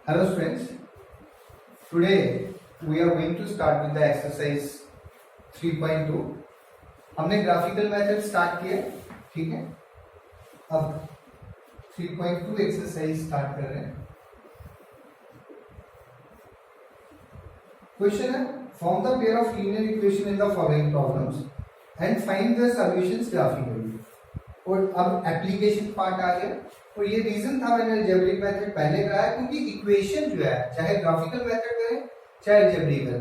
Hello students, today we are going to start with the exercise 3.2. हमने graphical method start किया, ठीक है। अब 3.2 एक्सरसाइज स्टार्ट कर रहे हैं। क्वेश्चन है form the pair of linear equation in the following problems and find the solutions graphically. और अब एप्लीकेशन पार्ट आ गया। और ये रीजन था मैंने अलजेब्रिक मेथड पहले कराया, क्योंकि इक्वेशन जो है चाहे ग्राफिकल मेथड करें चाहे अलजेब्रिकल,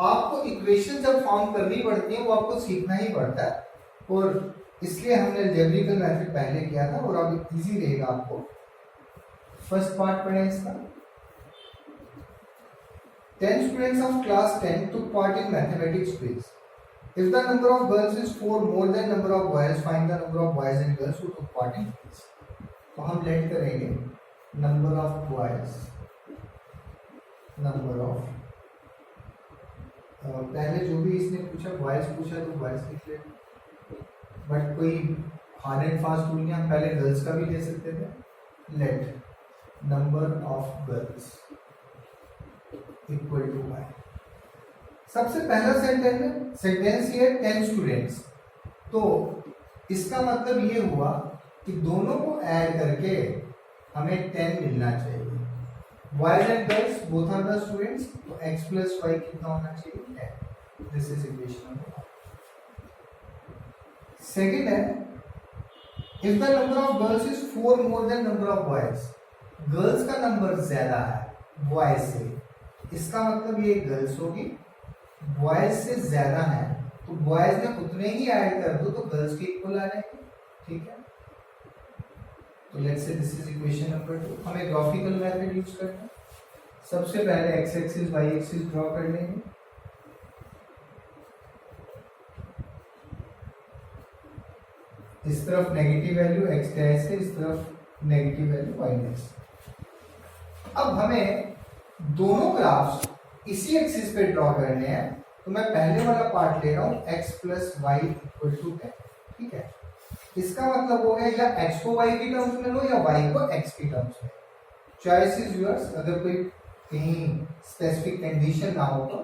आपको इक्वेशन जब फॉर्म करनी पड़ती है वो आपको सीखना ही पड़ता है। और इसलिए हमने अलजेब्रिकल मेथड पहले किया था और अब इजी रहेगा आपको। फर्स्ट पार्ट पढ़ें इसका। 10 students of class 10 took part in mathematics quiz. If the number of girls is 4 more than number of boys, find the number of boys and girls who took part in quiz. तो हम late करेंगे number of boys, number of पहले जो भी इसने पूछा boys पूछा तो बॉयज लिख लेंगे, बट कोई हार्ड एंड फास्ट रूल नहीं, हम पहले गर्ल्स का भी ले सकते थे। Let number of girls equal to y. सबसे पहला सेंटेंस ये 10 स्टूडेंट्स, तो इसका मतलब ये हुआ कि दोनों को ऐड करके हमें 10 मिलना चाहिए। Boys and girls both are the students, तो x प्लस वाई कितना होना चाहिए 10। This is equation number 1। Second है if the number of girls is 4 more than number of boys, girls का नंबर ज्यादा है बॉयज से, इसका मतलब ये गर्ल्स होगी, बॉयज से ज्यादा है तो बॉयज ने उतने ही ऐड कर दो तो गर्ल्स के इक्वल आ जाएंगे, ठीक है। तो let's say this is equation number 2। हमें ग्राफिकल मेथड यूज करना है। सबसे पहले x axis y axis draw कर लेंगे। इस तरफ नेगेटिव वैल्यू एक्स डैश है, इस तरफ नेगेटिव वैल्यू वाई डैश। अब हमें दोनों ग्राफ्स इसी एक्सिस पे ड्रॉ करने हैं, तो मैं पहले वाला पार्ट ले रहा हूं x plus y equal to 10, ठीक है। इसका मतलब हो गया या x को y की टर्म्स में लो या y को x की टर्म्स में, चॉइस इज योर्स। अगर कोई कहीं स्पेसिफिक कंडीशन ना हो तो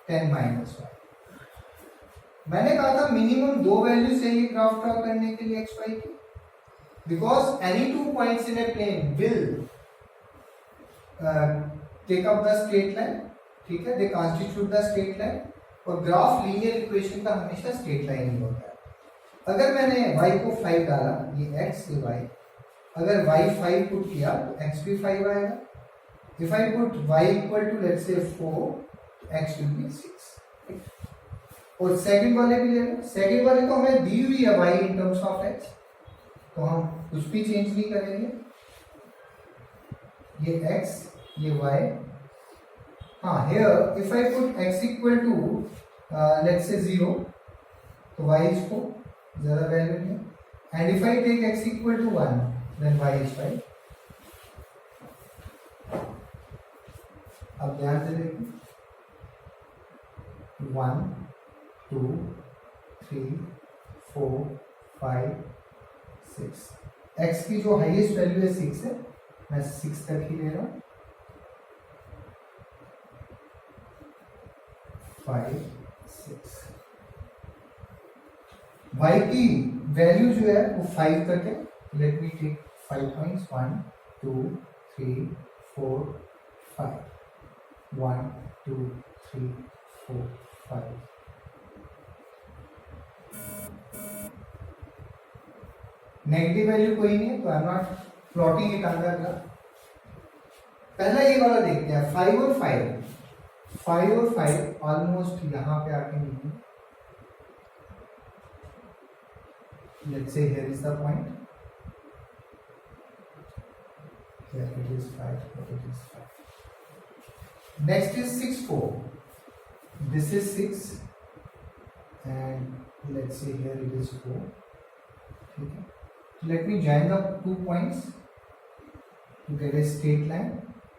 10 माइनस वाई। मैंने कहा था मिनिमम 2 वैल्यू चाहिए ग्राफ ड्रॉ करने के लिए x y की, because any 2 points in a plane will take up the straight line, ठीक है, they constitute the straight line. और ग्राफ लीनियर इक्वेशन का हमेशा स्ट्रेट लाइन ही होता है। अगर मैंने y को 5 डाला, ये x ये y, अगर y 5 पुट किया तो x भी 5 आएगा। If I put y equal to let's say 4 तो x विल बी 6। और सेकंड वाले भी ले लो, सेकंड वाले तो हमें दी हुई है y in terms of x, तो हम कुछ भी चेंज नहीं करेंगे। ये x ये y, हाँ here if I put x equal to let's say 0 तो y इज 4, ज्यादा वैल्यू नहीं। And if I take x equal to 1 then y is 5। अब ध्यान से देखिए 1 2 3 4 5 6, x की जो हाईएस्ट वैल्यू है 6 है, मैं 6 तक ही ले रहा हूं। 5 6 y की वैल्यू जो है वो 5 तक है। Let me take 5 points 1 2 3 4 5 1 2 3 4 5। Negative value कोई नहीं है तो I am not plotting it on the graph. पहला ये वाला देखते हैं 5 और 5 और 5 ऑलमोस्ट यहां पे आके मिलेंगे। Let's say here is the point. Here it is 5, but it is 5. Next is 6 4. This is 6 and let's say here it is 4. Okay. Let me join the 2 points to get a straight line,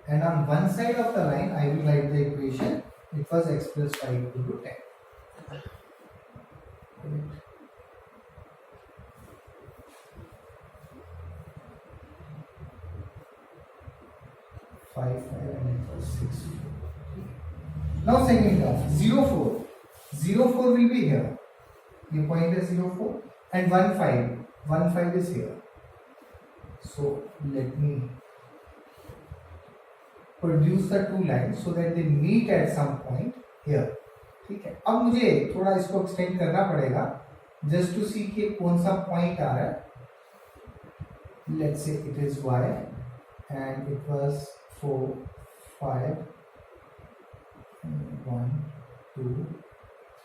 and on one side of the line I will write the equation. It was x plus y equal to 10. Correct. 5 Now second graph 0 4. 0 4 will be here. The point is 0 4 and 1 5. 1 5 is here. So let me produce the two lines so that they meet at some point here. ठीक है, अब मुझे थोड़ा इसको extend करना पड़ेगा just to सी कि कौन सा पॉइंट आ रहा है. Let's say it is y and it was 4 5 1 2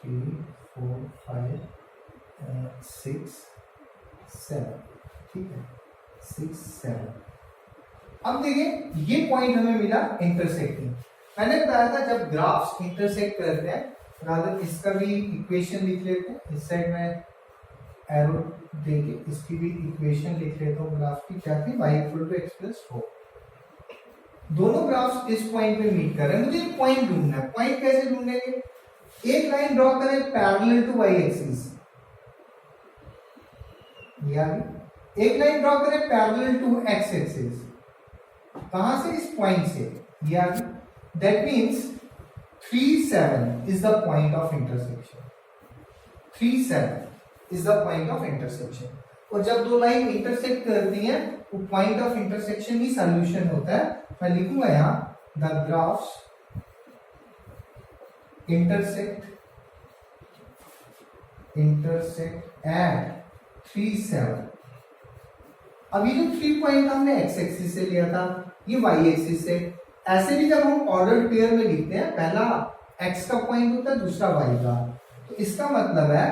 3 4 5 6 7. ठीक है, 6 7. अब देखिए ये पॉइंट हमें मिला इंटरसेक्टिंग. मैंने बताया था जब ग्राफ्स इंटरसेक्ट करते हैं, रादर इसका भी इक्वेशन लिख लेते हैं. इस साइड में एरो देके इसकी भी इक्वेशन लिख लेता हूँ ग्राफ की. क्या थी? y equal to x plus 4. दोनों ग्राफ्स इस पॉइंट पे मीट कर रहे हैं. मुझे एक पॉइंट ढूंढना है. पॉइंट कैसे ढूंढेंगे? एक लाइन ड्रॉ करें पैरेलल टू y एक्सिस. एक लाइन ड्रॉ करें पैरेलल टू x एक्सिस. कहां से? इस पॉइंट से. That means 3 7 is the point of intersection. 3 7 is the point of intersection. और जब दो लाइन इंटरसेक्ट करती हैं वो point of intersection he solution होता है. मैं लिखूंगा यहां द ग्राफ्स इंटरसेक्ट एट 3 7. अभी जो 3 पॉइंट हमने x एक्सिस से लिया था ये y एक्सिस से. ऐसे भी जब हम ऑर्डर पेयर में लिखते हैं पहला x का पॉइंट होता है दूसरा y का. तो इसका मतलब है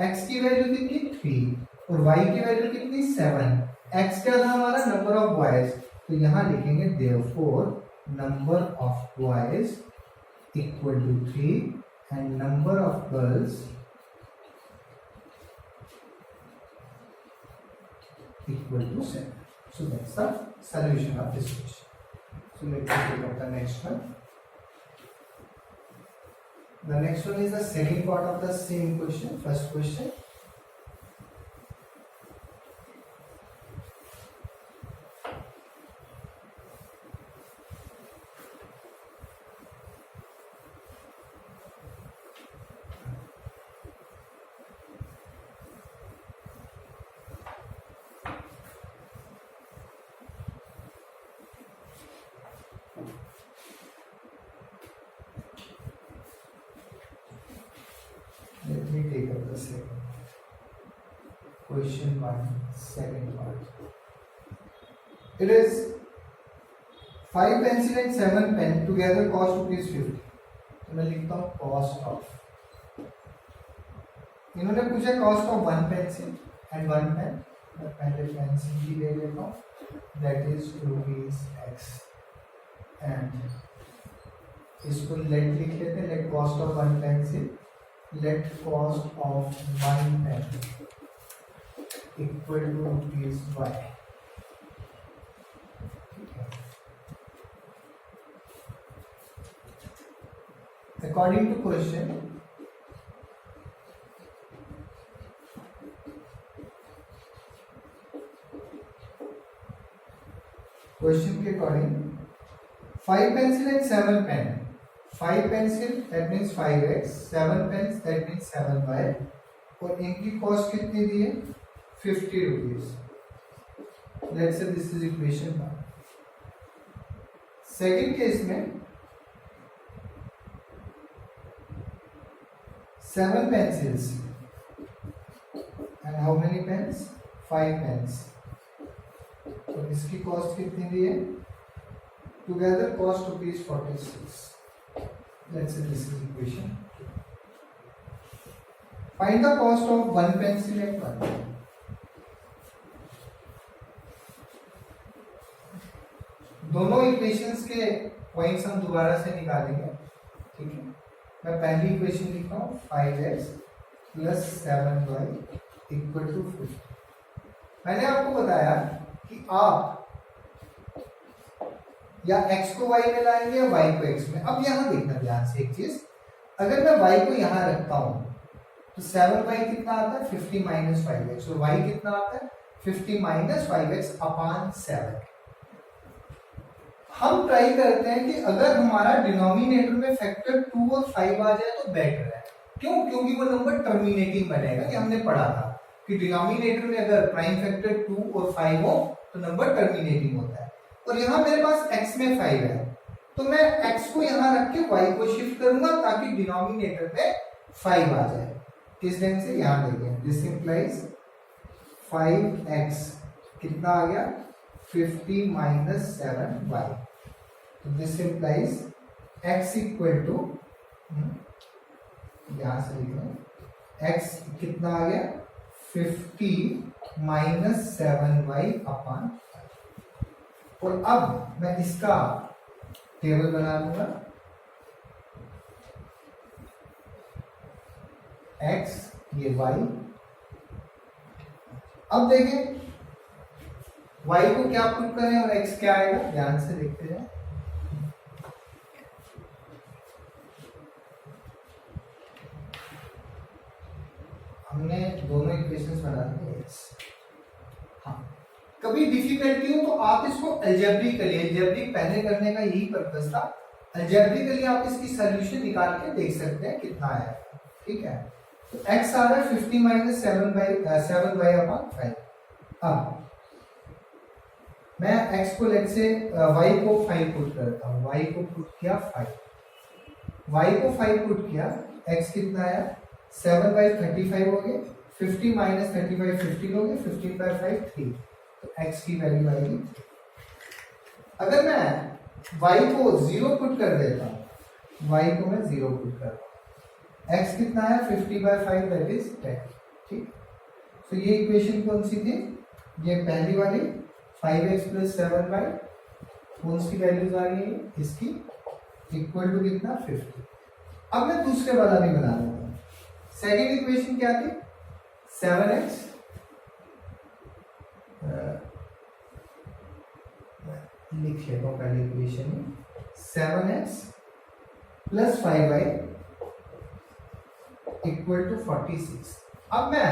x की वैल्यू कितनी 3 और y की वैल्यू कितनी 7. x क्या था हमारा? Number of boys. तो यहां लिखेंगे therefore number of boys equal to 3 and number of girls equal to 7. So that's the solution of this question. So let's take up the next one. The next one is the second part of the same question. First question. Let me take up the second. Question 1, second part. It is 5 pencil and 7 pen together cost ₹50. तो मैं लिखता हूँ cost of. इन्होंने पूछा cost of 1 pencil and 1 pen. मैं पहले pencil ही ले लेता हूँ. That is ₹x. And इसको let लिख लेते हैं. Let cost of 1 pencil. Let cost of 1 pen equal to ₹y. According to question, के according 5 pencil and 7 pen. 5 pencil that means 5x, 7 pens that means 7y. और इनकी cost कितनी दी है? ₹50. Let's say this is equation 1. Second case में 7 pencils and how many pens? 5 pens. तो इसकी cost कितनी दी है? Together cost ₹46. Let's say this is equation. Find the cost of 1 pencil and 1 pen. दोनों इक्वेशंस के पॉइंट्स हम दोबारा से निकालेंगे. ठीक है, मैं पहली इक्वेशन लिखता हूँ 5x plus 7y equal to 50. मैंने आपको बताया कि आप या x को y में लाएंगे या y को x में. अब यहां देखना ध्यान से एक चीज, अगर मैं y को यहां रखता हूं तो 7y कितना आता है? 50 माइनस 5x. और y कितना आता है? 50 माइनस 5x अपॉन 7. हम ट्राई करते हैं कि अगर हमारा डिनोमिनेटर में फैक्टर 2 और 5 आ जाए तो बेटर है। क्यों? क्योंकि वो नंबर टर्मिनेटिंग बनेगा। ये हमने पढ़ा था कि डिनोमिनेटर में अगर प्राइम फैक्टर 2 और 5 हो तो नंबर टर्मिनेटिंग होता है। और यहाँ मेरे पास x में 5 है, तो मैं x को यहाँ रख के y को शिफ्ट करूंगा ताकि डिनोमिनेटर में 5 आ जाए। किस ढंग से? यहाँ देखें, दिस इंप्लाइज 5x कितना आ गया? 50 माइनस 7y। तो this implies x equal to, यहां से लिख लें, x कितना आ गया? 50 माइनस 7y अपॉन। और अब मैं इसका टेबल बना लूंगा। x ये y। अब देखें y को क्या पुट करें और x क्या आएगा, ध्यान से देखते जाए। हमने दोनों इक्वेशंस बना दिए। हाँ, कभी डिफिकल्टी हो तो आप इसको अलजेब्रिकली पहले करने का यही पर्पस था। अलजेब्रिकली आप इसकी सॉल्यूशन निकाल के देख सकते हैं कितना है। ठीक है, तो x आ रहा है 50 माइनस 7y अपॉन 5। अब मैं x को लेट से y को 5 पुट करता हूँ। y को पुट किया 5, y को 5 पुट किया, x कितना आया? 7 बाई 35 हो गए। 50 माइनस 35 15 हो गए। 15 बाई 5 3। तो x की वैल्यू आएगी। अगर मैं y को 0 पुट कर देता हूँ, y को मैं 0 पुट करता हूँ, x कितना है? 50 बाई 5 दैट इज 10। ठीक, तो ये इक्वेशन कौन सी थी? ये पहली वाली 5x प्लस 7y, कौन सी वैल्यूज आ रही है इसकी? इक्वल टू कितना? 50। अब मैं दूसरे वाला भी बना लूंगा। सेकेंड इक्वेशन क्या थी? 7x लिख लेता हूं पहले इक्वेशन में, 7x plus 5y equal to 46। अब मैं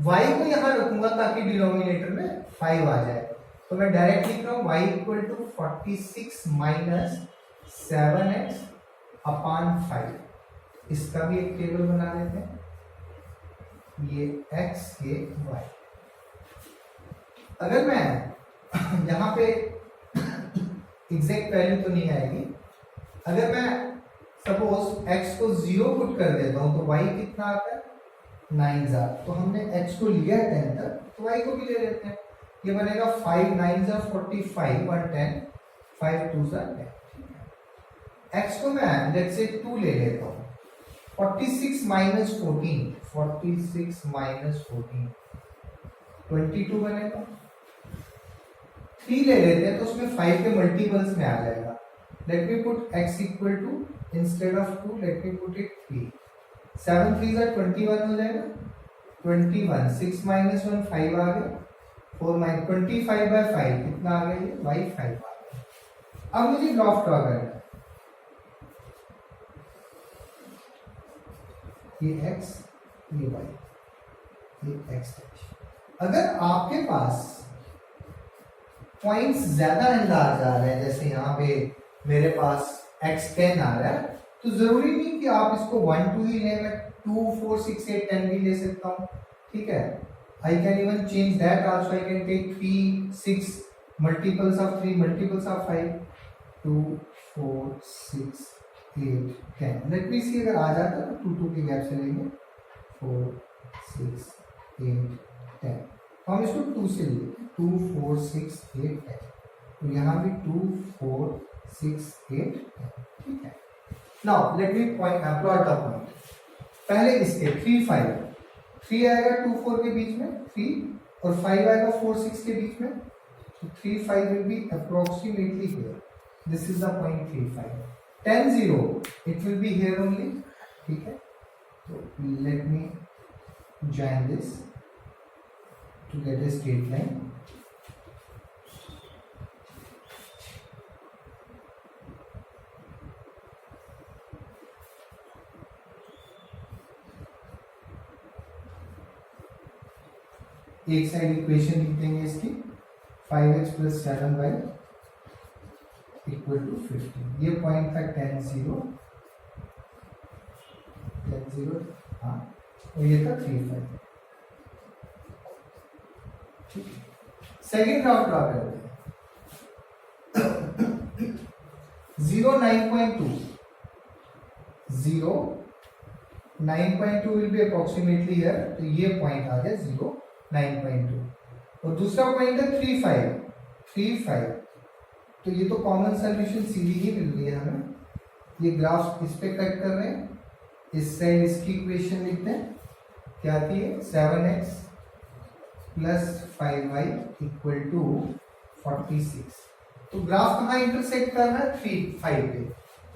y को यहां रखूंगा ताकि डिनोमिनेटर में 5 आ जाए। तो मैं डायरेक्ट लिख रहा हूं y equal to 46 minus 7x upon 5। इसका भी एक टेबल बना लेते हैं। ये x ये y। अगर मैं यहां पे एग्जैक्ट वैल्यू तो नहीं आएगी, अगर मैं सपोज x को 0 पुट कर देता हूं तो y कितना आता है? 9 तो हमने x को लिया है 10 तक, तो y को भी ले लेते हैं। ये बनेगा 5 9 45 1 10 5 2 10। x को मैं लेट्स से 2 ले लेता हूं। 46 माइनस 14, 46 माइनस 14 22 बनेगा। 3 ले लेते हैं तो उसमें 5 के मल्टीपल्स में आ जाएगा। Let me put x equal to, instead of 2 let me put it 3। 7 3 21 हो जाएगा। 21 6 माइनस 1 5 आ गया। 4 माइनस 25 बाय 5 कितना आ गया? ये y 5 आ गया। अब मुझे ग्राफ ड्रॉ करना है। ये x ये y ये x। अगर आपके पास पॉइंट्स ज्यादा अंदाज आ रहे हैं, जैसे यहाँ पे मेरे पास x10 आ रहा है, तो जरूरी नहीं कि आप इसको 1 2 ही लें। मैं 2 4 6 8 10 भी ले सकता हूँ। ठीक है, I can even change that also. I can take 3 6 multiples of 3 multiples of 5 2 4 6 8 10। Let me see, अगर आ जाता है तो 2 2 के गैप से लेंगे। 4 6 8 10। तो हम इसको 2 से लेंगे। 2 4 6 8 10। तो यहाँ भी 2 4 6 8 10। ठीक है, now let me plot the point. पहले इसके 3 5 3 आएगा 2 4 के बीच में 3, और 5 आएगा 4 6 के बीच में। तो 3 5 will be approximately here. This is the point 3 5। 10 0 it will be here only। ठीक है, तो let me join this to get a straight line। एक साइड इक्वेशन लिख देंगे इसकी 5x plus 7y equal to 50। ये पॉइंट था 10 0 10 0, हाँ, और ये था 3 5। ठीक है, सेकेंड ग्राफ ड्रा करते हैं। 0 9.2 0 9.2 विल बी अप्रोक्सीमेटली हियर, तो ये पॉइंट आ गया 0 9.2, और दूसरा पॉइंट है 3 5, तो ये तो कॉमन सोल्यूशन सीधी ही मिल रही है हमें। ये ग्राफ इस पे कट कर रहे हैं, इस साइड इसकी इक्वेशन लिखते हैं, क्या आती है 7x plus 5y equal to 46। तो ग्राफ कहाँ इंटरसेक्ट कर रहा है 3 5 पे,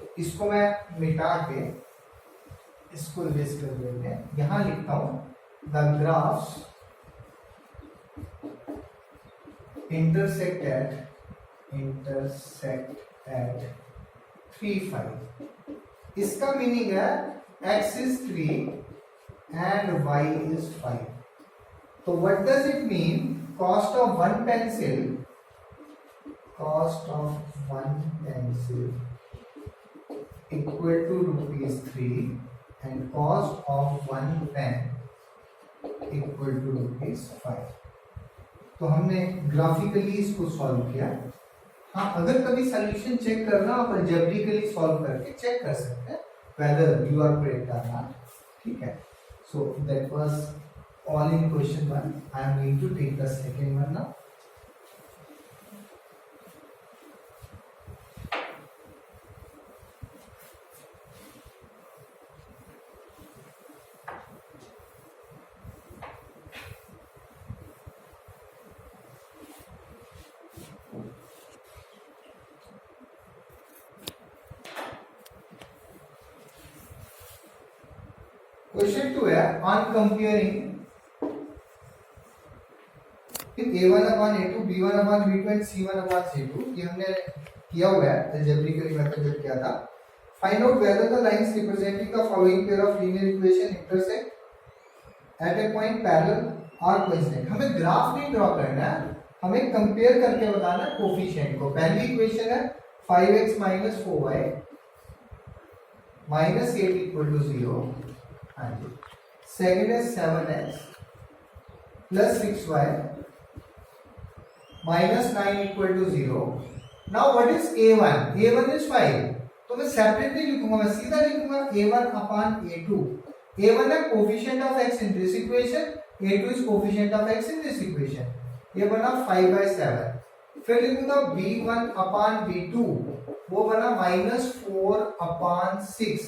तो इसको मैं मिटा के इसको इरेज कर देते हैं। यहां लिखता हूं द ग्राफ्स intersect at 3 5। इसका मीनिंग है x is 3 and y is 5। तो what does it mean? Cost of one pencil equal to rupees 3 and cost of one pen equal to rupees 5। तो हमने ग्राफिकली इसको सॉल्व किया। हाँ, अगर कभी सॉल्यूशन चेक करना आप अलजेब्रिकली सॉल्व करके चेक कर सकते हैं whether you are correct or not। ठीक है, so that was all in question 1। I am going to take the second one now। Question 2 है on comparing a1 upon a2 b1 upon b2 and c1 upon c2। ये हमने किया हुआ है algebraically method में किया था। Find out whether the lines representing the following pair of linear equation intersect at A point parallel और coincident. हमें ग्राफ नहीं ड्रॉ करना है, हमें कंपेयर करके बताना है कोफिशिएंट को। पहली इक्वेशन है 5x minus 4y minus 8 equal to 0। Second है 7x plus 6y minus 9 equal to 0। Now what is a1? a1 is 5, तो मैं सेपरेट नहीं लिखूंगा, मैं सीधा लिखूंगा a1 अपॉन a2। a1 है coefficient of x in this equation, a2 is coefficient of x in this equation. ये बना 5/7। फिर लिखूंगा b1 अपॉन b2, वो बना -4 upon 6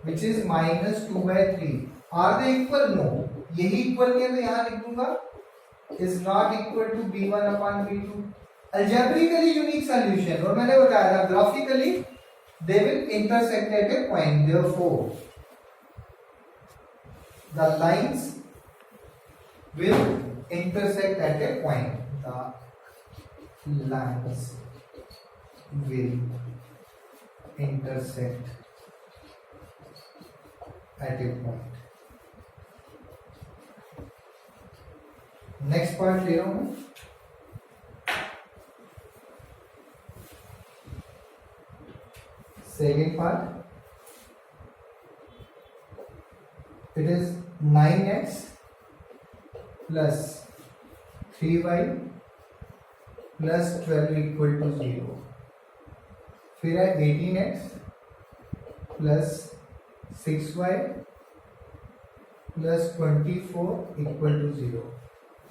which is -2/3। Are they equal? No। यही इक्वल नहीं है तो यहाँ लिख दूंगा is not equal to b1 upon b2। algebraically unique solution, और मैंने बताया था graphically they will intersect at a point, therefore the lines will intersect at a point, the lines will intersect at a point। Next point ले रहा हूं मैं, second part. It is 9x plus 3y plus 12 equal to 0। फिर है 18x plus 6y plus 24 equal to 0।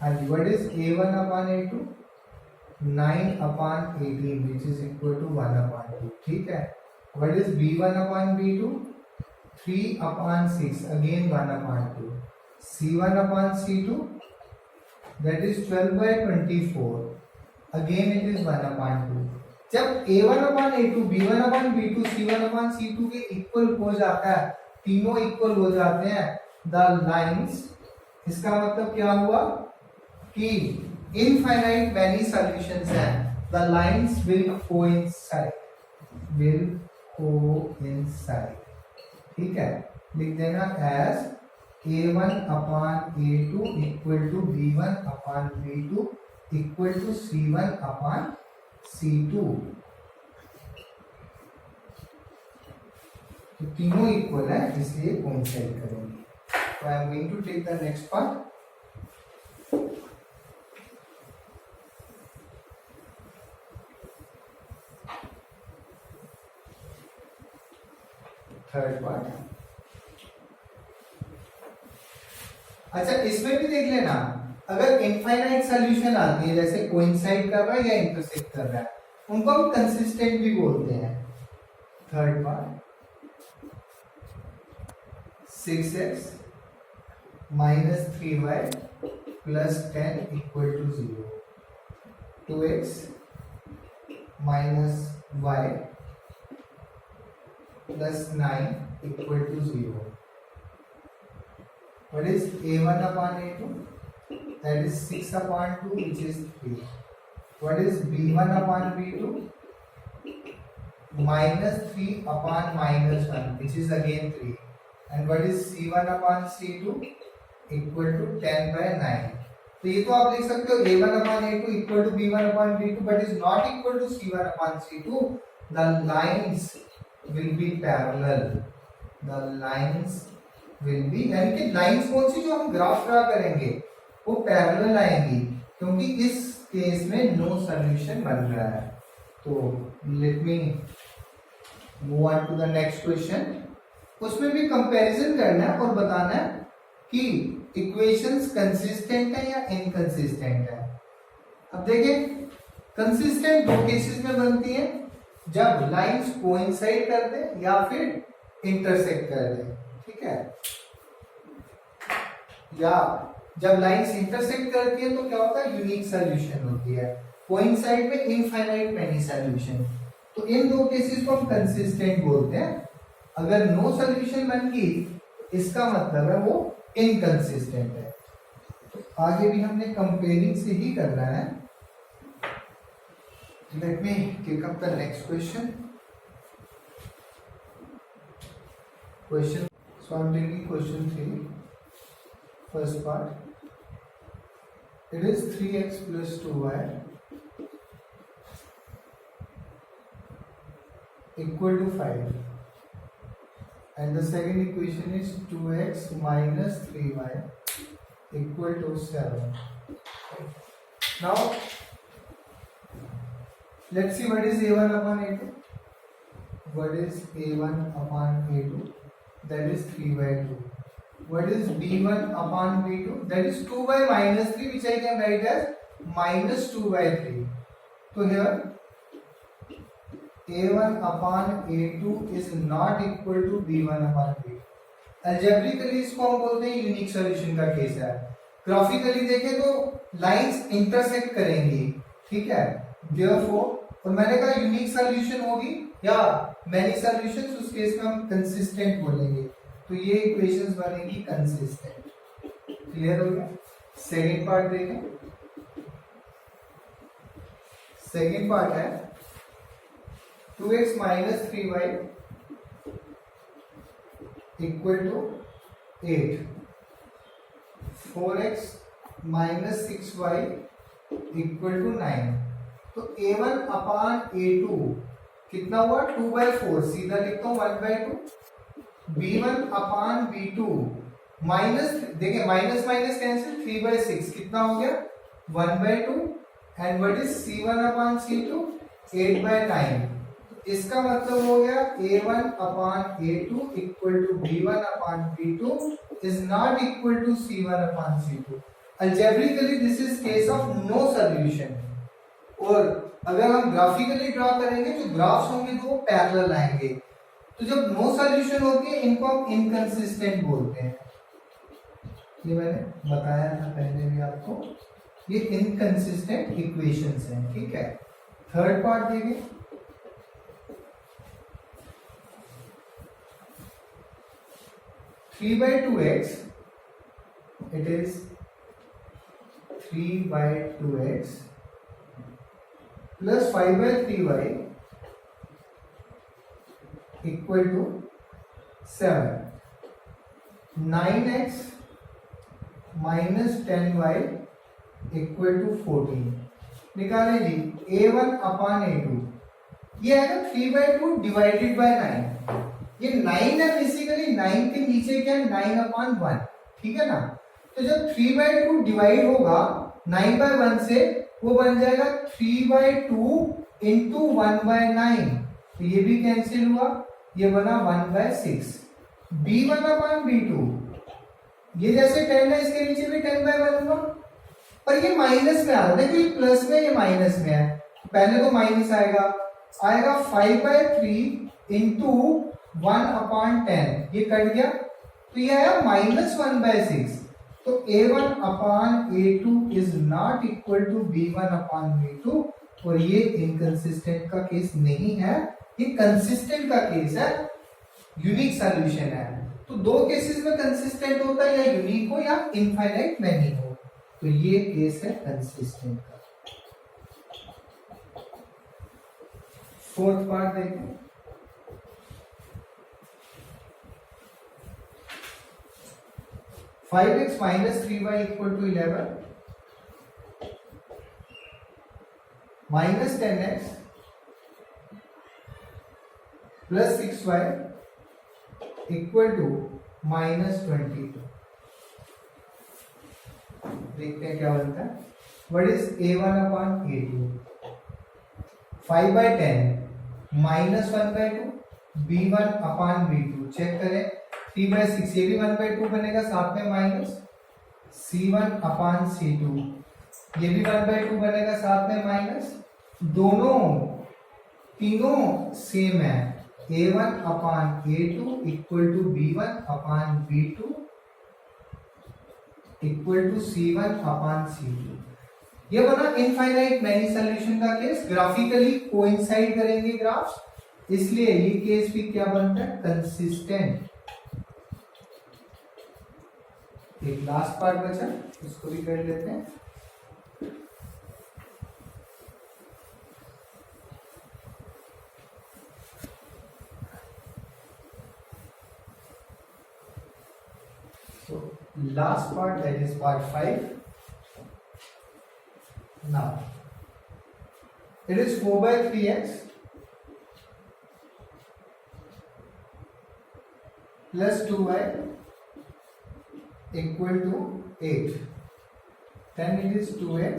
and what is a1 upon a2? 9 upon 18 which is equal to 1 upon 2। ठीक है, what is b1 upon b2? 3 upon 6 again 1 upon 2। c1 upon c2 that is 12/24 again it is 1 upon 2। जब a1 upon a2 b1 upon b2 c1 upon c2 के equal हो जाता है, तीनों equal हो जाते हैं, the lines, इसका मतलब क्या हुआ कि इनफाइनाइट मैनी सॉल्यूशंस हैं, द लाइंस विल कोइंसाइड, ठीक है, लिख देना as a1 upon a2 equal to b1 upon b2 equal to c1 upon c2। तो तीनों इक्वल है इसलिए कोइंसाइड करेंगे. तो I am going to take the next part. Third part. अच्छा इसमें भी देख लेना, अगर इनफाइनाइट सॉल्यूशन आती है जैसे कोइंसाइड कर रहा है या इंटरसेक्ट कर रहा है, उनको हम कंसिस्टेंट भी बोलते हैं. Third part 6x minus 3y plus 10 equal to 0. 2x minus y plus 9 equal to 0. What is a1 upon a2? That is 6 upon 2, which is 3. What is b1 upon b2? Minus 3 upon minus 1, which is again 3. And what is c1 upon c2? Equal to 10 by 9. तो ये तो आप लिख सकते हो a1 upon a2 equal to b1 upon b2, but is not equal to c1 upon c2. The lines will be parallel. The lines will be, यानी कि lines कौन सी जो हम ग्राफ ड्रा करेंगे वो पैरेलल आएंगी, क्योंकि इस केस में नो सॉल्यूशन बन रहा है. तो let me move on to the next question. उसमें भी कंपैरिजन करना है और बताना है कि इक्वेशंस कंसिस्टेंट है या इनकंसिस्टेंट है. अब देखिए कंसिस्टेंट दो केसेस में बनती है, जब लाइंस कोइंसाइड कर दे या फिर इंटरसेक्ट कर दे. ठीक है, या जब लाइंस इंटरसेक्ट करती है तो क्या होता है, यूनिक सॉल्यूशन होती है. कोइंसाइड में इनफाइनाइट मैनी सॉल्यूशन. तो इन दो केसेस को हम कंसिस्टेंट बोलते हैं. अगर नो सॉल्यूशन बन गई इसका मतलब है वो इनकंसिस्टेंट है. तो आगे भी हमने कंपेयरिंग से ही करना है. Let me take up the next question. So I am taking question 3, first part. It is 3x plus 2y equal to 5, and the second equation is 2x minus 3y equal to 7. Now let's see what is a1 upon a2. What is a1 upon a2? That is 3 by 2. What is b1 upon b2? That is 2 by minus 3, which I can write as minus 2 by 3. So here a1 upon a2 is not equal to b1 upon b2. Algebraically इसको हम बोलते हैं unique solution का case है. Graphically देखें तो lines intersect करेंगी. ठीक है, therefore, और मैंने कहा यूनिक सॉल्यूशन होगी या मैनी सॉल्यूशंस, उस केस में हम कंसिस्टेंट बोलेंगे. तो ये इक्वेशंस बनेगी कंसिस्टेंट. क्लियर हो गया. सेकंड पार्ट देखें. सेकंड पार्ट है 2x minus 3y equal to 8. 4x minus 6y equal to 9. तो a1 upon a2 कितना हुआ 2 by 4. सीधा लिखता हूं 1 by 2. b1 upon b2 minus, देखिए माइनस माइनस कैंसिल, 3 by 6 कितना हो गया 1 by 2. And what is c1 upon c2 8 by 9. इसका मतलब हो गया a1 upon a2 equal to b1 upon b2 is not equal to c1 upon c2. Algebraically this is case of no solution. और अगर हम ग्राफिकली ड्रॉ करेंगे जो graphs होंगे तो वो पैरेलल आएंगे. तो जब नो सॉल्यूशन होती है इनको हम इनकंसिस्टेंट बोलते हैं. ये मैंने बताया था पहले भी आपको, ये इनकंसिस्टेंट इक्वेशंस हैं. ठीक है. थर्ड पार्ट देखिए. Three by two x, it is 3 by 2x plus 5 by 3y equal to 7. 9x minus 10y equal to 14. निकाले जी a1 upon a2. ये है ना 3 by 2 divided by 9. ये 9 है, बेसिकली 9 के नीचे क्या है 9/1, ठीक है ना। तो जब 3/2 डिवाइड होगा 9/1 से, वो बन जाएगा 3/2 इंटू 1/9, तो ये भी कैंसिल हुआ, ये बना 1/6। b1/b2, ये जैसे 10 है इसके नीचे भी 10/1 हुआ, पर ये माइनस में आ रहा है, देखो ये प्लस में ये माइनस में है, पहले तो माइनस आएगा 5/3 इंटू 1/10, ये कट गया, तो ये आया -1/6। तो a1/a2 is not equal to b1/b2, और ये इनकंसिस्टेंट का केस नहीं है, ये कंसिस्टेंट का केस है, यूनिक सॉल्यूशन है। तो दो केसेस में कंसिस्टेंट होता है, या यूनिक हो या इनफाइनाइट मैनी हो, तो ये केस है कंसिस्टेंट का। फोर्थ पार्ट देखें, (5x - 3y = 11 -10x + 6y = -22। देखते हैं क्या बनता है। What is a1/a2? 5/10 -1/2 b1/b2, check करें 3/6, ये भी 1/2 बनेगा, साथ में माइनस c1/c2, ये भी 1/2 बनेगा, साथ में माइनस, तीनों सेम है, a1/a2 = b1/b2 = c1/c2। ये बना इनफाइनाइट मैनी सॉल्यूशन का केस, ग्राफिकली कोइंसाइड करेंगे ग्राफ्स, इसलिए ये केस भी क्या बनता है, कंसिस्टेंट। एक लास्ट पार्ट बचा, इसको भी कर लेते हैं। So last part, that is part 5. Now it is 4/3x plus 2y = 8. Then it is 2x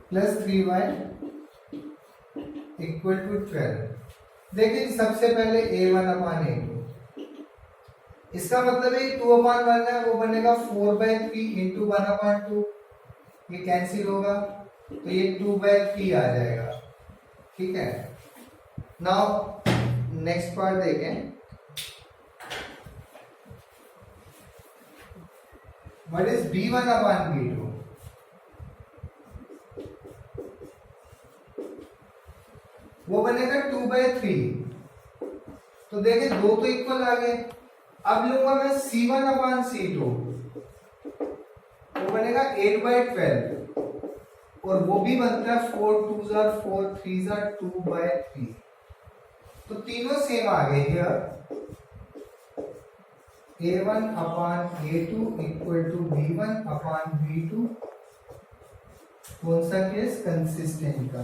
plus 3y = 12। देखिए सबसे पहले a1/a2, इसका मतलब है 2/1 है, वो बनेगा 4/3 इंटू 1/2, ये कैंसिल होगा, तो ये 2/3 आ जाएगा, ठीक है। नाउ नेक्स्ट पार्ट देखें, व्हाट इज b1/b2? वो बनेगा 2/3, तो देखें दो तो इक्वल आ गए। अब लूंगा मैं c1/c2, वो बनेगा 8/12, और वो भी बनता है 4 2 4 3 2/3, तो तीनों सेम आ गए। हियर a1/a2 = b1/b2, कौन सा केस, कंसिस्टेंट का।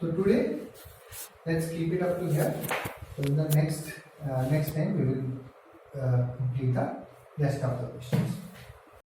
So today, let's keep it up to here. So in the next time we will complete the rest of the questions.